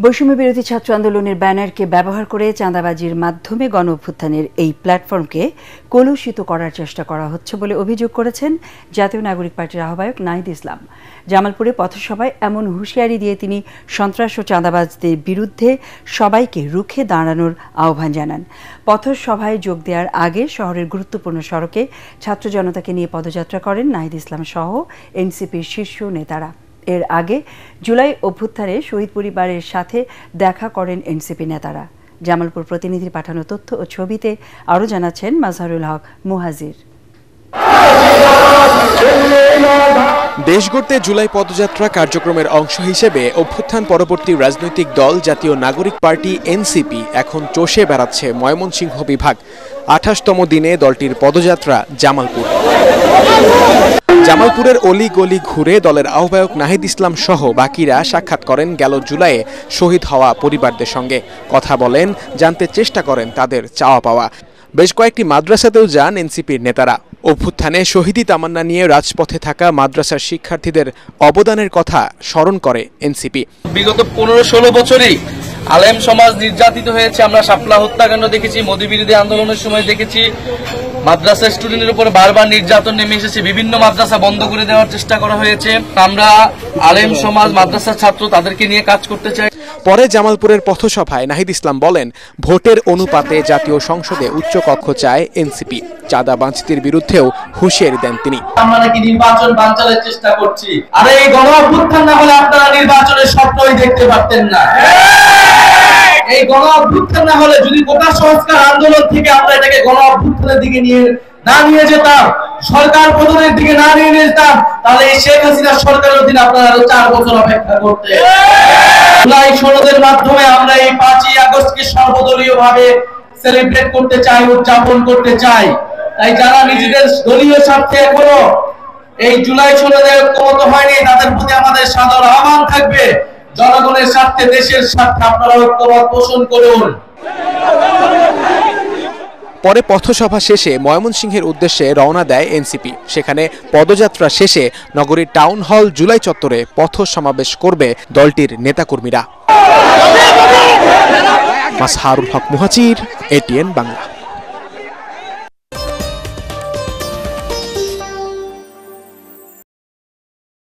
বৈষম্য বিরোধী ছাত্র আন্দোলনের ব্যানারকে ব্যবহার করে চাঁদাবাজির মাধ্যমে গণঅভ্যুত্থানের এই প্ল্যাটফর্মকে কলুষিত করার চেষ্টা করা হচ্ছে বলে অভিযোগ করেছেন জাতীয় নাগরিক পার্টির আহ্বায়ক নাহিদ ইসলাম। জামালপুরে পথসভায় এমন হুঁশিয়ারি দিয়ে তিনি সন্ত্রাস ও চাঁদাবাজদের বিরুদ্ধে সবাইকে রুখে দাঁড়ানোর আহ্বান জানান। পথসভায় যোগ দেওয়ার আগে শহরের গুরুত্বপূর্ণ সড়কে ছাত্র জনতাকে নিয়ে পদযাত্রা করেন নাহিদ ইসলাম সহ এনসিপির শীর্ষ নেতারা। এর আগে জুলাই অভ্যুত্থানে শহীদ পরিবারের সাথে দেখা করেন এনসিপি নেতারা। জামালপুর প্রতিনিধির পাঠানো তথ্য ও ছবিতে আরও জানাচ্ছেন মাজহারুল হক মুহাজির। দেশ গড়তে জুলাই পদযাত্রা কার্যক্রমের অংশ হিসেবে অভ্যুত্থান পরবর্তী রাজনৈতিক দল জাতীয় নাগরিক পার্টি এনসিপি এখন চষে বেড়াচ্ছে ময়মনসিংহ বিভাগ। ২৮তম দিনে দলটির পদযাত্রা জামালপুর। জামালপুরের অলি গলি ঘুরে দলের আহ্বায়ক নাহিদ ইসলাম সহ বাকিরা সাক্ষাৎ করেন গেল জুলাইয়ে শহীদ হওয়া পরিবারদের সঙ্গে, কথা বলেন, জানতে চেষ্টা করেন তাদের চাওয়া পাওয়া। বেশ কয়েকটি মাদ্রাসাতেও যান এনসিপির নেতারা। অভ্যুত্থানে শহীদি তামান্না নিয়ে রাজপথে থাকা মাদ্রাসার শিক্ষার্থীদের অবদানের কথা স্মরণ করে এনসিপি। বিগত ১৫-১৬ বছরই আলেম সমাজ নির্যাতিত হয়েছে। আমরা শাপলা হত্যাকাণ্ড দেখেছি, মোদী বিরোধী আন্দোলনের সময় দেখেছি, মাদ্রাসা স্টুডেন্টের উপর বারবার নির্যাতন নেমে এসেছে, বিভিন্ন মাদ্রাসা বন্ধ করে দেওয়ার চেষ্টা করা হয়েছে। আমরা আলেম সমাজ, মাদ্রাসার ছাত্র তাদেরকে নিয়ে কাজ করতে চাই। পরে জামালপুরের পথসভায় নাহিদ ইসলাম বলেন, ভোটের অনুপাতে জাতীয় সংসদে উচ্চকক্ষ চায় এনসিপি। চাঁদা বাঞ্ছিতির বিরুদ্ধেও হুঁশিয়ারি দেন তিনি। আমরা নাকি নির্বাচন বানচালের চেষ্টা করছি, আর এই গণঅভ্যুত্থান না হলে আপনারা নির্বাচনের স্বপ্নই দেখতে পারতেন না। এই গণঅভ্যুত্থান না হলে, যদি কোটা সংস্কার আন্দোলন থেকে আমরা এটাকে গণঅভ্যুত্থানের দিকে না নিয়ে যেতাম, সরকার পতনের দিকে না নিয়ে যেতাম, তাহলে এই শেখ হাসিনার সরকারের অধীনে আপনারা আরো 4 বছর অপেক্ষা করতেন। জুলাই সনদের মাধ্যমে আমরা এই 5ই আগস্টকে সর্বদলীয়ভাবে সেলিব্রেট করতে চাই, উদযাপন করতে চাই। তাই যারা নিজেদের দলীয় স্বার্থে এখনো এই জুলাই সনদে ঐক্যবদ্ধ হয়নি, তাদের প্রতি আমাদের সাদর আহ্বান থাকবে, জনগণের স্বার্থে, দেশের স্বার্থে আপনারা ঐক্যমত পোষণ করুন। পরে পথসভা শেষে ময়মনসিংহের উদ্দেশ্যে রওনা দেয় এনসিপি। সেখানে পদযাত্রা শেষে নগরীর টাউন হল জুলাই চত্বরে পথ সমাবেশ করবে দলটির নেতাকর্মীরা। মাজহারুল হক মুহাজির, এটিএন বাংলা।